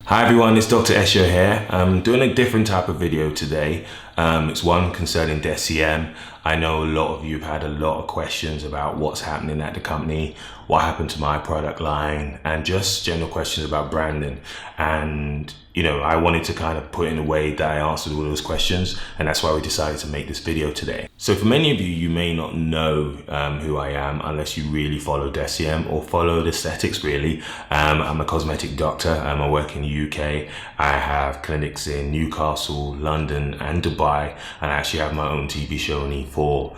Hi everyone, it's Dr. Esho here. I'm doing a different type of video today. It's one concerning Deciem. I know a lot of you have had a lot of questions about what's happening at the company, what happened to my product line, and just general questions about branding. And I wanted to kind of put in a way that I answered all those questions, and that's why we decided to make this video today. So for many of you, you may not know who I am unless you really follow Deciem or follow the aesthetics really. I'm a cosmetic doctor. I work in the UK. I have clinics in Newcastle, London, and Dubai, and I actually have my own TV show on E4.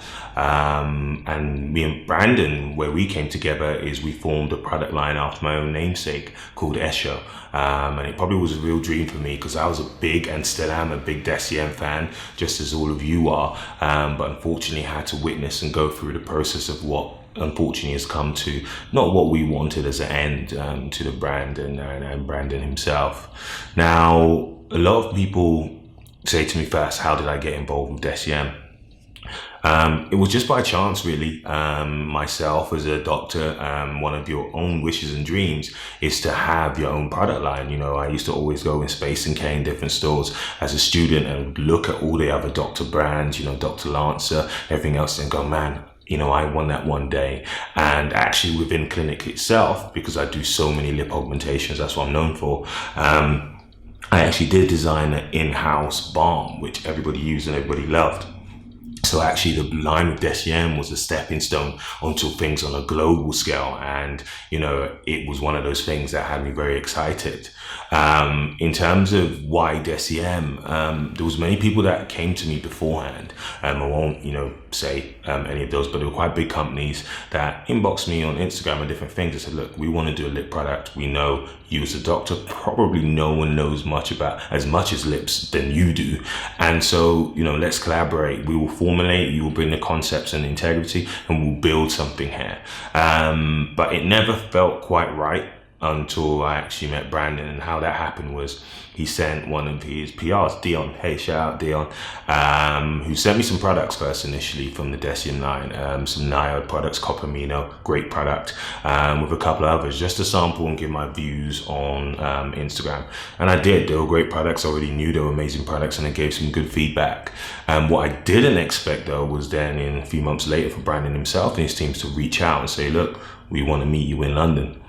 And me and Brandon, where we came together is we formed a product line after my own namesake called Esho. And it probably was a real dream for me because I was a big, and still am a big Deciem fan, just as all of you are. But unfortunately had to witness and go through the process of what unfortunately has come to not what we wanted as an end to the brand and Brandon himself. Now, a lot of people say to me first, how did I get involved with Deciem? It was just by chance, really. Myself as a doctor, one of your own wishes and dreams is to have your own product line. I used to always go in Space and K in different stores as a student and look at all the other doctor brands, Dr. Lancer, everything else, and go, man, I want that one day. And actually within clinic itself, because I do so many lip augmentations, that's what I'm known for. I actually did design an in-house balm, which everybody used and everybody loved. So actually the line with Deciem was a stepping stone onto things on a global scale. And, it was one of those things that had me very excited. In terms of why Deciem, there was many people that came to me beforehand. I won't, say any of those, but they were quite big companies that inboxed me on Instagram and different things. They said, look, we want to do a lip product. We know you as a doctor, probably no one knows as much as lips than you do. And so, let's collaborate. We will formulate, you will bring the concepts and integrity, and we'll build something here. But it never felt quite right until I actually met Brandon. And how that happened was he sent one of his PRs, Dion, hey, shout out Dion, who sent me some products first initially from the Deciem line, some Niod products, Copamino, great product, with a couple of others, just to sample and give my views on Instagram. And I did. They were great products. I already knew they were amazing products, and I gave some good feedback. What I didn't expect though was then in a few months later for Brandon himself and his teams to reach out and say, look, we want to meet you in London.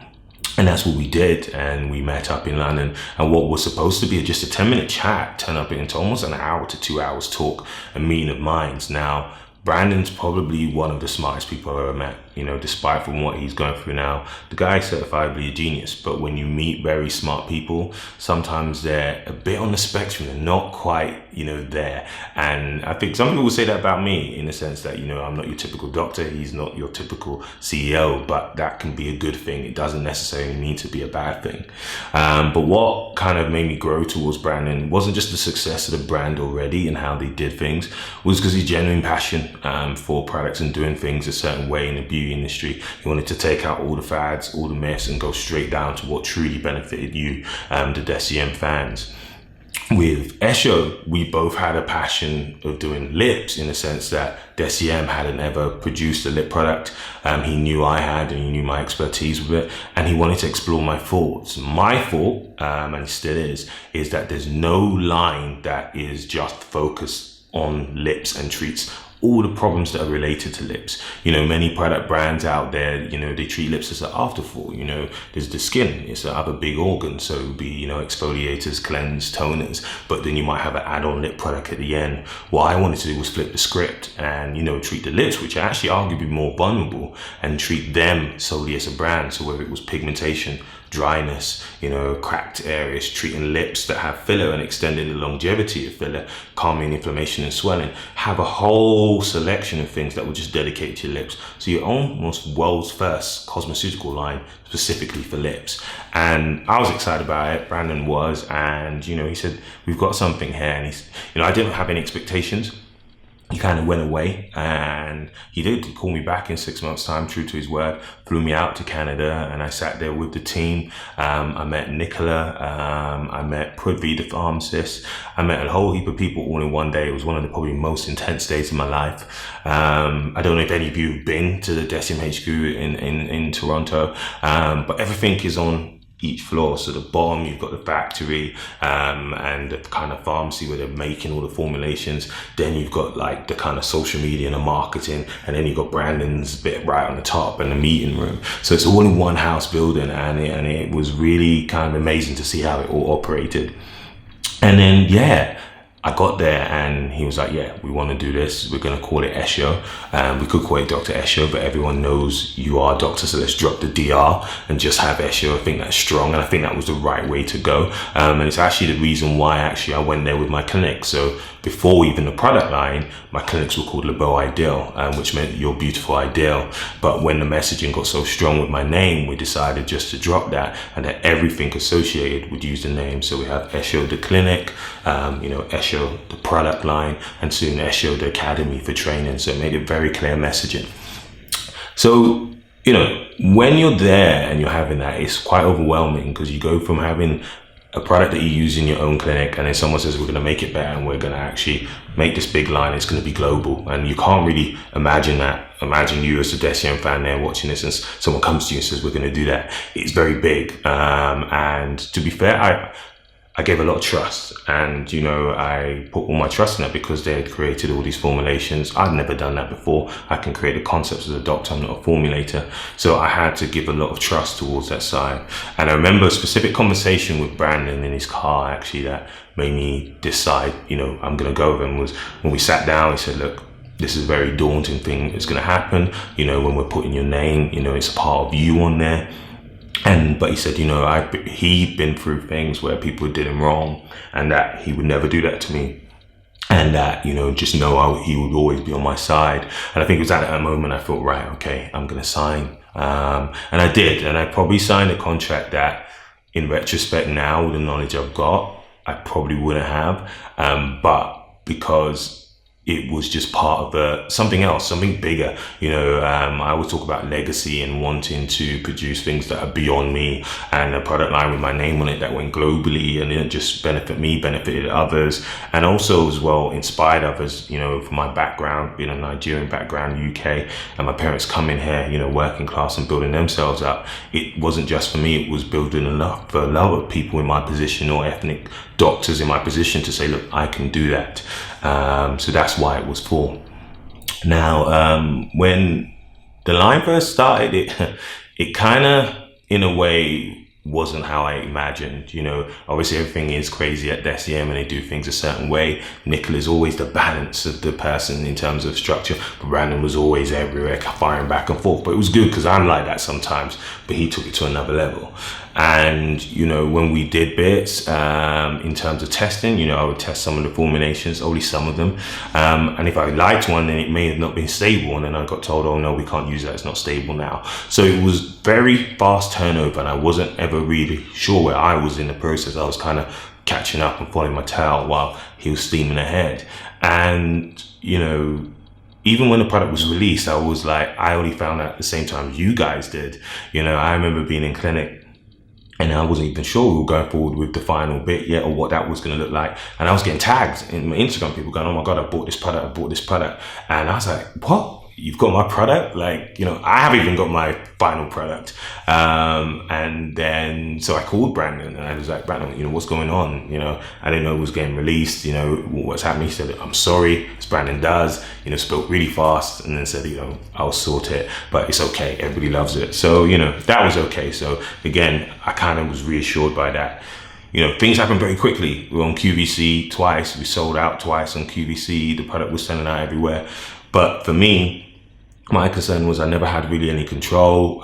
And that's what we did, and we met up in London, and what was supposed to be just a 10-minute chat turned up into almost an hour to 2 hours talk, a meeting of minds. Now, Brandon's probably one of the smartest people I've ever met, despite from what he's going through now. The guy is certifiably a genius, but when you meet very smart people, sometimes they're a bit on the spectrum. They're not quite, there. And I think some people will say that about me in the sense that, I'm not your typical doctor. He's not your typical CEO, but that can be a good thing. It doesn't necessarily mean to be a bad thing. But what kind of made me grow towards Brandon wasn't just the success of the brand already and how they did things, was because he's genuine passion for products and doing things a certain way in the beauty industry. He wanted to take out all the fads, all the myths, and go straight down to what truly benefited you, the Deciem fans. With Esho, we both had a passion of doing lips in the sense that Deciem hadn't ever produced a lip product. He knew I had, and he knew my expertise with it, and he wanted to explore my thoughts. My thought, and it still is that there's no line that is just focused on lips and treats all the problems that are related to lips. Many product brands out there, they treat lips as an afterthought. There's the skin, it's the other big organ. So it would be, exfoliators, cleanse, toners, but then you might have an add-on lip product at the end. What I wanted to do was flip the script and, treat the lips, which are actually arguably more vulnerable, and treat them solely as a brand. So whether it was pigmentation, dryness, cracked areas, treating lips that have filler and extending the longevity of filler, calming inflammation and swelling, have a whole selection of things that will just dedicate to your lips. So you're almost world's first cosmeceutical line specifically for lips. And I was excited about it. Brandon was, and he said, we've got something here. And he's, I didn't have any expectations. He kind of went away, and he did call me back in 6 months' time, true to his word, flew me out to Canada, and I sat there with the team. I met Nicola, I met Prudvi, the pharmacist. I met a whole heap of people all in one day. It was one of the probably most intense days of my life. I don't know if any of you have been to the Deciem HQ in Toronto, but everything is on each floor. So the bottom, you've got the factory and the kind of pharmacy where they're making all the formulations. Then you've got like the kind of social media and the marketing, and then you've got Brandon's bit right on the top and the meeting room. So it's all in one house building, and it was really kind of amazing to see how it all operated. And then, yeah, I got there and he was like, yeah, we want to do this. We're going to call it Esho. We could call it Dr. Esho, but everyone knows you are a doctor. So let's drop the DR and just have Esho. I think that's strong. And I think that was the right way to go. And it's actually the reason why I went there with my clinic. So before even the product line, my clinics were called Le Beau Ideal, which meant your beautiful ideal. But when the messaging got so strong with my name, we decided just to drop that, and that everything associated would use the name. So we have Esho the clinic, Esho the product line, and soon Esho the academy for training. So it made it very clear messaging. So, when you're there and you're having that, it's quite overwhelming, because you go from having a product that you use in your own clinic, and then someone says, we're going to make it better and we're going to actually make this big line, it's going to be global. And you can't really imagine that. Imagine you as a Deciem fan there watching this, and someone comes to you and says, we're going to do that. It's very big. And to be fair, I gave a lot of trust, and I put all my trust in that, because they had created all these formulations. I'd never done that before. I can create the concepts as a doctor, I'm not a formulator. So I had to give a lot of trust towards that side. And I remember a specific conversation with Brandon in his car, actually, that made me decide, I'm going to go with him, was when we sat down. He said, look, this is a very daunting thing that's going to happen. When we're putting your name, it's a part of you on there. But he said, he'd been through things where people did him wrong, and that he would never do that to me. And that, just know he would always be on my side. And I think it was at that moment I thought, right, okay, I'm going to sign. And I did. And I probably signed a contract that, in retrospect now, with the knowledge I've got, I probably wouldn't have. But because it was just part of something else, something bigger. I always talk about legacy and wanting to produce things that are beyond me, and a product line with my name on it that went globally, and didn't just benefit me, benefited others, and also as well inspired others. From my background, being a Nigerian background, UK, and my parents coming here, working class and building themselves up. It wasn't just for me, it was building enough for a lot of people in my position, or ethnic doctors in my position, to say, look, I can do that. So that's why it was for. Now, when the line first started, it kind of, in a way, wasn't how I imagined. Obviously everything is crazy at Deciem, and they do things a certain way. Nicola is always the balance of the person in terms of structure, but Brandon was always everywhere, firing back and forth. But it was good, because I'm like that sometimes, but he took it to another level. And when we did bits in terms of testing, I would test some of the formulations, only some of them, and if I liked one, then it may have not been stable, and then I got told, oh no, we can't use that, it's not stable now. So it was very fast turnover, and I wasn't ever really sure where I was in the process. I was kind of catching up and following my tail while he was steaming ahead. And even when the product was released, I was like, I only found out at the same time you guys did. I remember being in clinic, and I wasn't even sure we were going forward with the final bit yet, or what that was going to look like. And I was getting tagged in my Instagram, people going, oh my God, I bought this product. And I was like, what? You've got my product? Like, I haven't even got my final product. And then, so I called Brandon, and I was like, Brandon, what's going on? I didn't know it was getting released, what's happening. He said, I'm sorry, as Brandon does, spoke really fast, and then said, I'll sort it, but it's okay. Everybody loves it. So, that was okay. So again, I kind of was reassured by that. Things happen very quickly. We were on QVC twice. We sold out twice on QVC. The product was selling out everywhere. But for me, my concern was I never had really any control.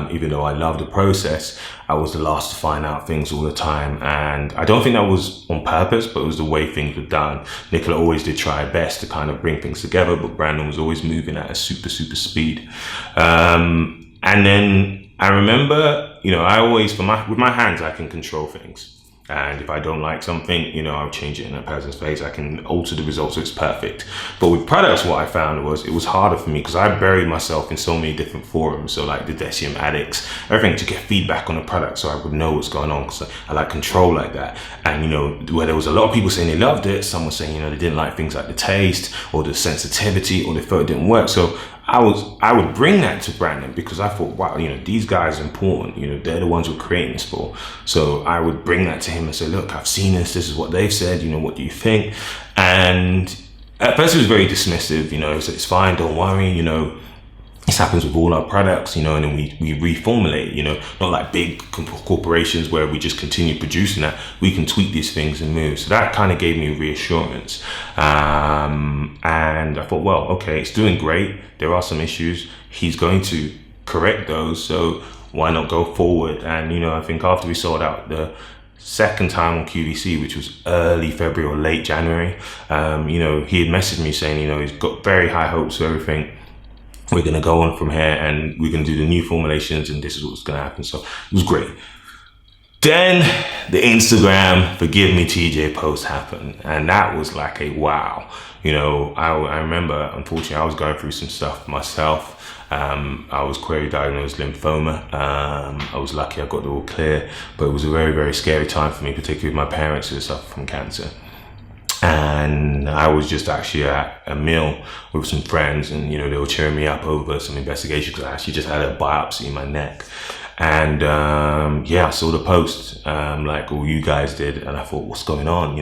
Even though I loved the process, I was the last to find out things all the time. And I don't think that was on purpose, but it was the way things were done. Nicola always did try her best to kind of bring things together, but Brandon was always moving at a super speed. And then I remember, I always, with my hands, I can control things. And if I don't like something, I'll change it in that person's face. I can alter the result so it's perfect. But with products, what I found was it was harder for me, because I buried myself in so many different forums. So like the Deciem Addicts, everything, to get feedback on the product so I would know what's going on, because I like control like that. And, where there was a lot of people saying they loved it, some were saying, they didn't like things like the taste or the sensitivity, or they felt it didn't work. So I would bring that to Brandon because I thought, wow, these guys are important. They're the ones we're creating this for. So I would bring that to him and say, look, I've seen this. This is what they've said. What do you think? And at first he was very dismissive. He said, it's fine, don't worry. This happens with all our products, and then we reformulate, not like big corporations where we just continue producing that. We can tweak these things and move. So that kind of gave me reassurance. And I thought, well, okay, it's doing great. There are some issues. He's going to correct those. So why not go forward? And, I think after we sold out the second time on QVC, which was early February or late January, he had messaged me saying, he's got very high hopes for everything. We're going to go on from here and we're going to do the new formulations and this is what's going to happen. So it was great. Then the Instagram Forgive Me TJ post happened. And that was like a wow. I remember, unfortunately, I was going through some stuff myself. I was query diagnosed lymphoma. I was lucky I got it all clear. But it was a very, very scary time for me, particularly with my parents who suffer from cancer. And I was just actually at a meal with some friends and, they were cheering me up over some investigation because I actually just had a biopsy in my neck. And, I saw the post, like all you guys did. And I thought, what's going on?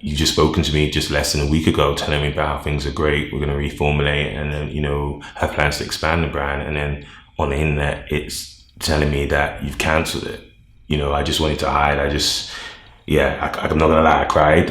You just spoken to me just less than a week ago telling me about how things are great. We're going to reformulate and then, have plans to expand the brand. And then on the internet, it's telling me that you've canceled it. I just wanted to hide. I'm not gonna lie, I cried.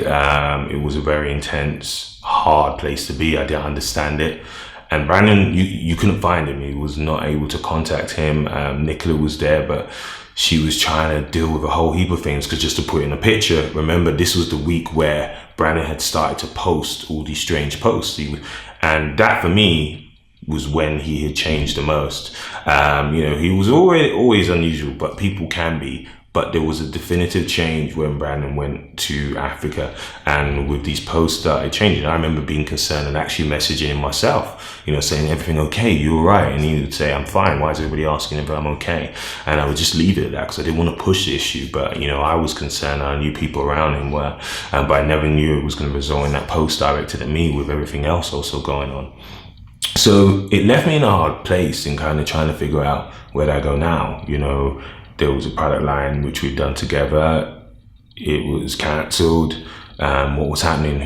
It was a very intense, hard place to be. I didn't understand it. And Brandon, you couldn't find him. He was not able to contact him. Nicola was there, but she was trying to deal with a whole heap of things. Because just to put in a picture, remember this was the week where Brandon had started to post all these strange posts. And that for me was when he had changed the most. He was always unusual, but people can be. But there was a definitive change when Brandon went to Africa and with these posts started changing. I remember being concerned and actually messaging him myself, saying, everything okay? You all right? And he would say, I'm fine. Why is everybody asking if I'm okay? And I would just leave it at that because I didn't want to push the issue. But, I was concerned. I knew people around him were, but I never knew it was going to result in that post directed at me with everything else also going on. So it left me in a hard place in kind of trying to figure out where I go now, There was a product line which we'd done together. It was cancelled. What was happening?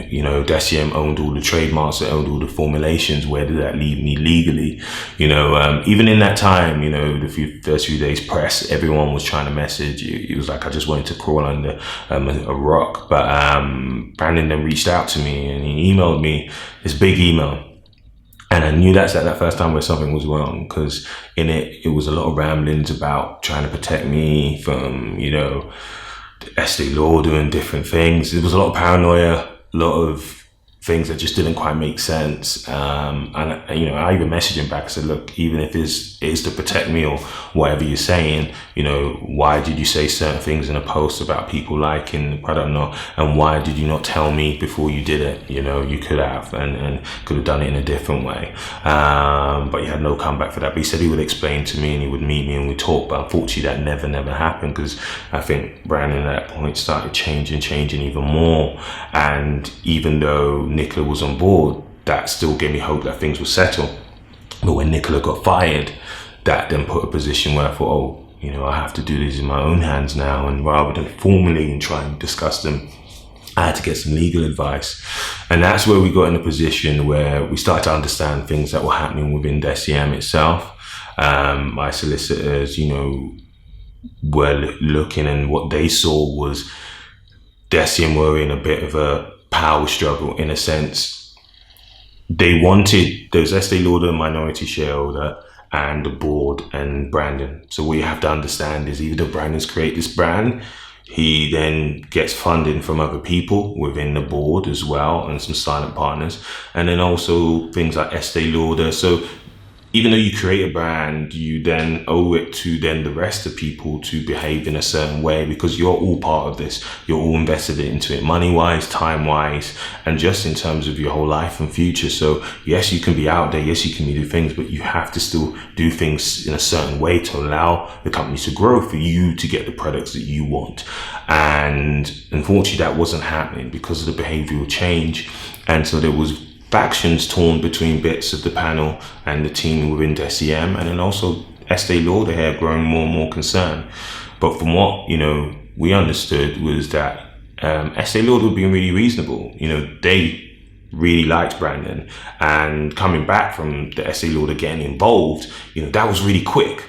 Deciem owned all the trademarks, it owned all the formulations. Where did that leave me legally? Even in that time, the first few days press, everyone was trying to message. It was like I just wanted to crawl under a rock. But Brandon then reached out to me and he emailed me this big email. And I knew that's at that first time where something was wrong because in it was a lot of ramblings about trying to protect me from, Estee Lauder and different things. There was a lot of paranoia, a lot of things that just didn't quite make sense. And I even messaged him back. I said, look, even if this is to protect me or whatever you're saying, why did you say certain things in a post about people liking the product or not? And why did you not tell me before you did it? You could have and could have done it in a different way. But he had no comeback for that. But he said he would explain to me and he would meet me and we'd talk. But unfortunately, that never happened because I think Brandon at that point started changing even more. And even though Nicola was on board, that still gave me hope that things would settle. But when Nicola got fired, that then put a position where I thought, I have to do this in my own hands now. And rather than formally and try and discuss them, I had to get some legal advice. And that's where we got in a position where we started to understand things that were happening within Deciem itself. My solicitors, were looking, and what they saw was Deciem were in a bit of a power struggle in a sense. They wanted, there's Estee Lauder, minority shareholder, and the board and Brandon. So what you have to understand is either Brandon's create this brand, he then gets funding from other people within the board as well and some silent partners. And then also things like Estee Lauder. So even though you create a brand, you then owe it to then the rest of people to behave in a certain way because you're all part of this. You're all invested into it money-wise, time-wise, and just in terms of your whole life and future. So yes, you can be out there. Yes, you can do things, but you have to still do things in a certain way to allow the company to grow for you to get the products that you want. And unfortunately, that wasn't happening because of the behavioral change. And so there was factions torn between bits of the panel and the team within Deciem, and then also Estee Lauder hair growing more and more concerned. But from what, we understood was that Estee Lauder were being really reasonable. They really liked Brandon, and coming back from the Estee Lauder getting involved, that was really quick.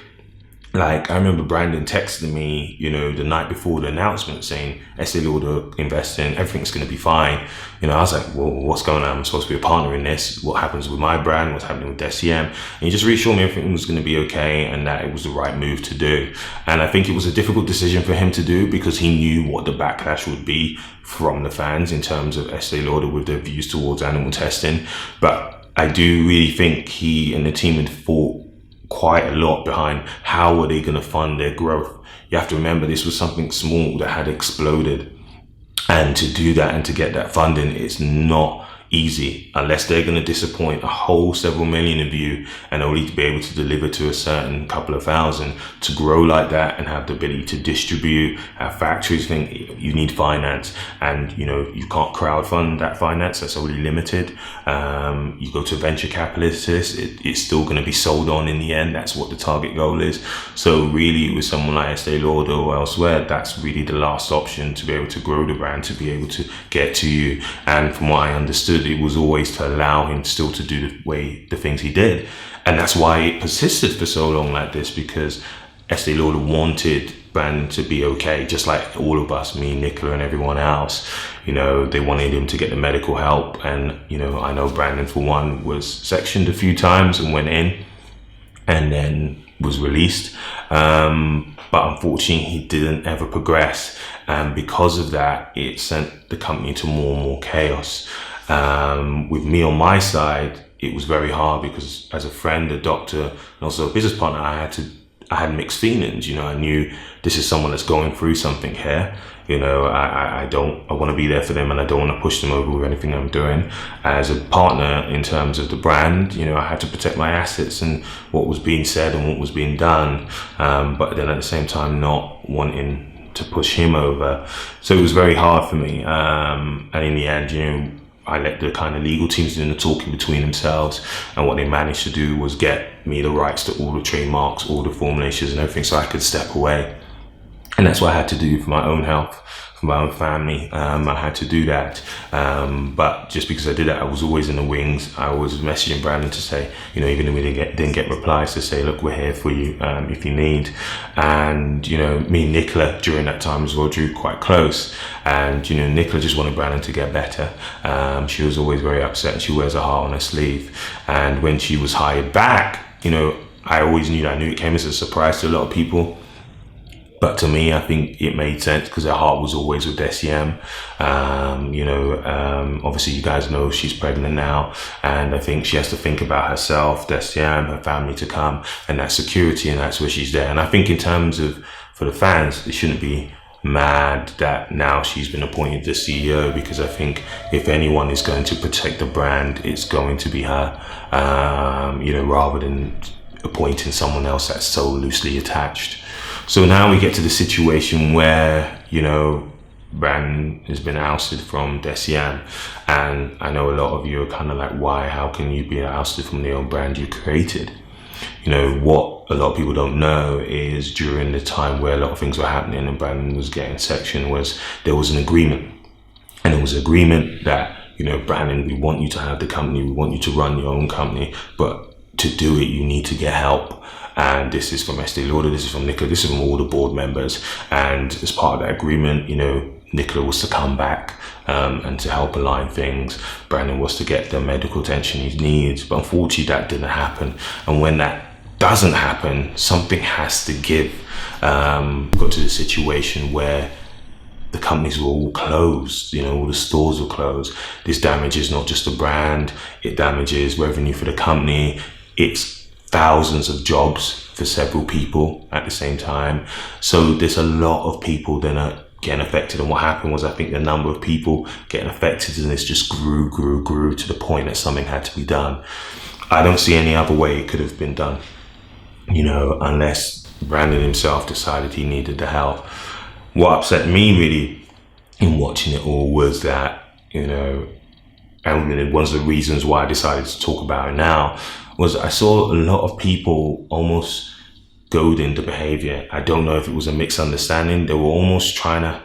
Like, I remember Brandon texting me, the night before the announcement saying, Estee Lauder investing, everything's going to be fine. I was like, well, what's going on? I'm supposed to be a partner in this. What happens with my brand? What's happening with Deciem? And he just reassured me everything was going to be okay and that it was the right move to do. And I think it was a difficult decision for him to do because he knew what the backlash would be from the fans in terms of Estee Lauder with their views towards animal testing. But I do really think he and the team had fought quite a lot behind how were they going to fund their growth. You have to remember this was something small that had exploded, and to do that and to get that funding, it's not easy unless they're going to disappoint a whole several million of you and only to be able to deliver to a certain couple of thousand. To grow like that and have the ability to distribute, have factories, you need finance, and you can't crowdfund that finance. That's only limited. You go to venture capitalists, it's still going to be sold on in the end. That's what the target goal is. So really with someone like Estee Lauder or elsewhere, that's really the last option to be able to grow the brand, to be able to get to you. And from what I understood, it was always to allow him still to do the things he did. And that's why it persisted for so long like this, because Estee Lauder wanted Brandon to be okay, just like all of us, me, Nicola, and everyone else. They wanted him to get the medical help. And, I know Brandon, for one, was sectioned a few times and went in and then was released. But unfortunately, he didn't ever progress. And because of that, it sent the company to more and more chaos. With me on my side, it was very hard because as a friend, a doctor, and also a business partner, I had mixed feelings. I knew this is someone that's going through something here. I want to be there for them, and I don't want to push them over with anything I'm doing. As a partner in terms of the brand, I had to protect my assets and what was being said and what was being done. But then at the same time, not wanting to push him over. So it was very hard for me. And in the end, I let the kind of legal teams do the talking between themselves, and what they managed to do was get me the rights to all the trademarks, all the formulations and everything, so I could step away. And that's what I had to do for my own health, for my own family. I had to do that. But just because I did that, I was always in the wings. I was messaging Brandon to say, even if we didn't get replies, to say, look, we're here for you if you need. And, me and Nicola during that time as well drew quite close. And, Nicola just wanted Brandon to get better. She was always very upset, and she wears a heart on her sleeve. And when she was hired back, I always knew that. I knew it came as a surprise to a lot of people. But to me, I think it made sense because her heart was always with Deciem. Obviously you guys know she's pregnant now, and I think she has to think about herself, Deciem, her family to come, and that security, and that's where she's there. And I think in terms of, for the fans, they shouldn't be mad that now she's been appointed the CEO, because I think if anyone is going to protect the brand, it's going to be her, rather than appointing someone else that's so loosely attached. So now we get to the situation where, Brandon has been ousted from Deciem. And I know a lot of you are kind of like, why? How can you be ousted from the own brand you created? What a lot of people don't know is during the time where a lot of things were happening and Brandon was getting sectioned, there was an agreement. And it was an agreement that, Brandon, we want you to have the company, we want you to run your own company, but to do it, you need to get help. And this is from Estee Lauder, this is from Nicola, this is from all the board members. And as part of that agreement, Nicola was to come back and to help align things. Brandon was to get the medical attention he needs. But unfortunately, that didn't happen. And when that doesn't happen, something has to give. Got to the situation where the companies were all closed, all the stores were closed. This damages not just the brand, it damages revenue for the company. It's thousands of jobs for several people at the same time. So there's a lot of people that are getting affected. And what happened was, I think the number of people getting affected in this just grew to the point that something had to be done. I don't see any other way it could have been done, unless Brandon himself decided he needed the help. What upset me really in watching it all was that, and one of the reasons why I decided to talk about it now was I saw a lot of people almost goading the behavior. I don't know if it was a misunderstanding. They were almost trying to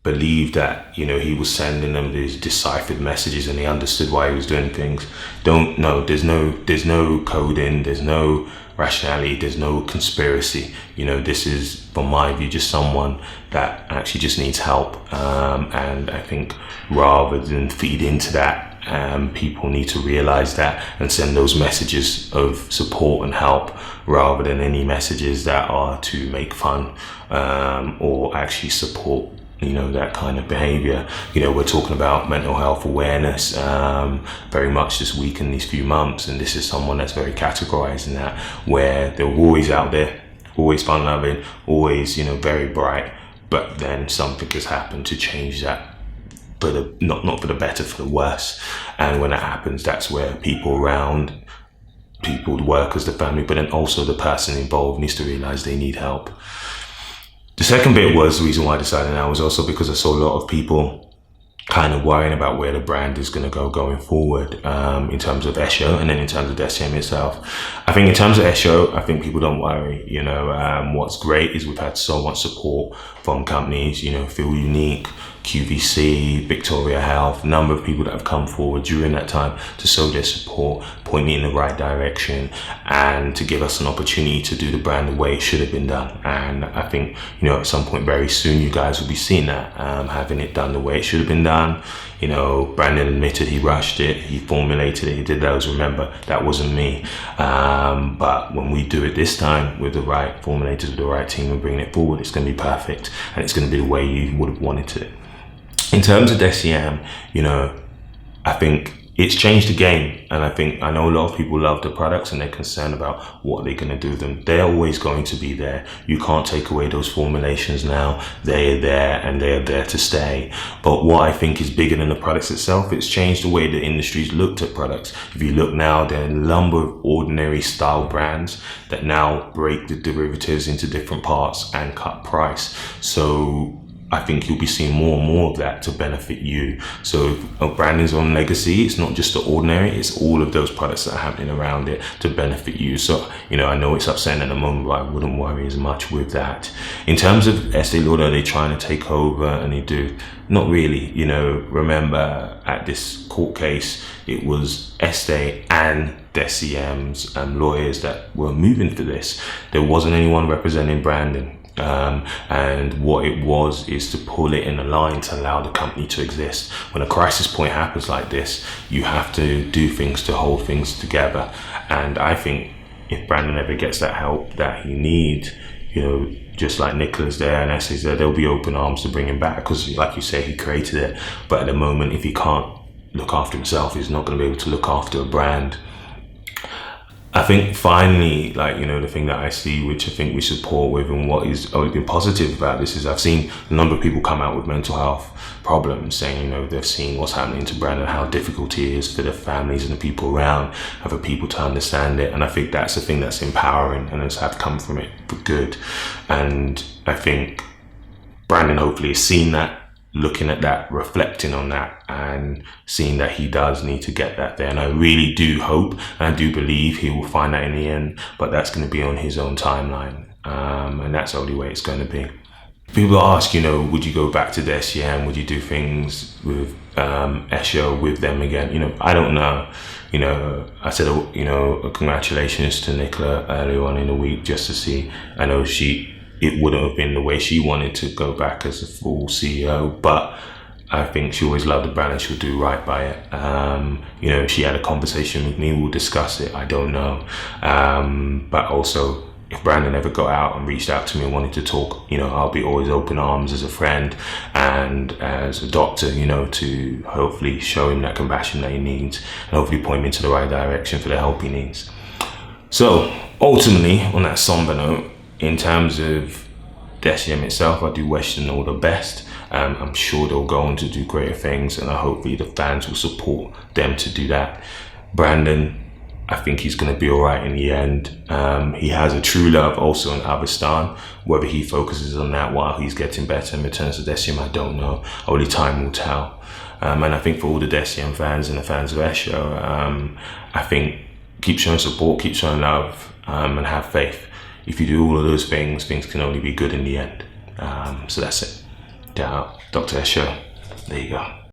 believe that, you know, he was sending them these deciphered messages and he understood why he was doing things. Don't know. There's no coding. There's no rationality. There's no conspiracy. You know, this is, from my view, just someone that actually just needs help. And I think rather than feed into that, people need to realize that and send those messages of support and help rather than any messages that are to make fun or actually support, you know, that kind of behavior. You know, we're talking about mental health awareness very much this week in these few months, and this is someone that's very categorized in that, where they're always out there, always fun loving, always, you know, very bright, but then something has happened to change that for the not for the better, for the worse. And when that happens, that's where people around, people, the workers, the family, but then also the person involved needs to realize they need help. The second bit was the reason why I decided now was also because I saw a lot of people kind of worrying about where the brand is going to go going forward in terms of Esho and then in terms of Deciem itself. I think in terms of Esho, I think people don't worry. You know, what's great is we've had so much support from companies, you know, Feel Unique, QVC, Victoria Health, a number of people that have come forward during that time to show their support, point me in the right direction, and to give us an opportunity to do the brand the way it should have been done. And I think, you know, at some point very soon, you guys will be seeing that, having it done the way it should have been done. You know, Brandon admitted he rushed it, he formulated it, he did those. Remember, that wasn't me. But when we do it this time with the right formulators, with the right team, and bringing it forward, it's going to be perfect, and it's going to be the way you would have wanted it. In terms of Deciem, you know, I think it's changed the game, and I know a lot of people love the products and they're concerned about what they're going to do with them. They're always going to be there. You can't take away those formulations now. They're there and they're there to stay. But what I think is bigger than the products itself, it's changed the way the industry's looked at products. If you look now, there are a number of ordinary style brands that now break the derivatives into different parts and cut price. So I think you'll be seeing more and more of that to benefit you. So if a brand is on legacy, it's not just the ordinary, it's all of those products that are happening around it to benefit you. So, you know, I know it's upsetting at the moment, but I wouldn't worry as much with that. In terms of Estee Lauder, are they trying to take over? And they do. Not really. You know, remember at this court case, it was Estee and Deciem's lawyers that were moving for this. There wasn't anyone representing Brandon. And what it was is to pull it in a line to allow the company to exist. When a crisis point happens like this, you have to do things to hold things together. And I think if Brandon ever gets that help that he needs, you know, just like Nicola's there and Essay's there, there'll be open arms to bring him back, because like you say, he created it. But at the moment, if he can't look after himself, he's not going to be able to look after a brand. I think finally, like, you know, the thing that I see, which I think we support with, and what is always been positive about this, is I've seen a number of people come out with mental health problems, saying, you know, they've seen what's happening to Brandon, how difficult it is for the families and the people around, and for people to understand it. And I think that's the thing that's empowering, and has have come from it for good. And I think Brandon hopefully has seen that, looking at that, reflecting on that, and seeing that he does need to get that there. And I really do hope, and I do believe he will find that in the end, but that's going to be on his own timeline. And that's the only way it's going to be. People ask, you know, would you go back to Deciem? Would you do things with Esho with them again? You know, I don't know. You know, I said, you know, congratulations to Nicola earlier on in the week, just to see. I know it wouldn't have been the way she wanted to go back as a full CEO, but I think she always loved the brand and she'll do right by it. You know, if she had a conversation with me, we'll discuss it. I don't know. But also, if Brandon ever got out and reached out to me and wanted to talk, you know, I'll be always open arms as a friend and as a doctor, you know, to hopefully show him that compassion that he needs and hopefully point him into the right direction for the help he needs. So ultimately, on that somber note, in terms of Deciem itself, I do wish them all the best. I'm sure they'll go on to do greater things, and hopefully the fans will support them to do that. Brandon, I think he's going to be all right in the end. He has a true love also in Avestan. Whether he focuses on that while he's getting better and returns to Deciem, I don't know. Only time will tell. And I think for all the Deciem fans and the fans of Esho, I think keep showing support, keep showing love, and have faith. If you do all of those things, things can only be good in the end. So that's it. Dr. Esho, there you go.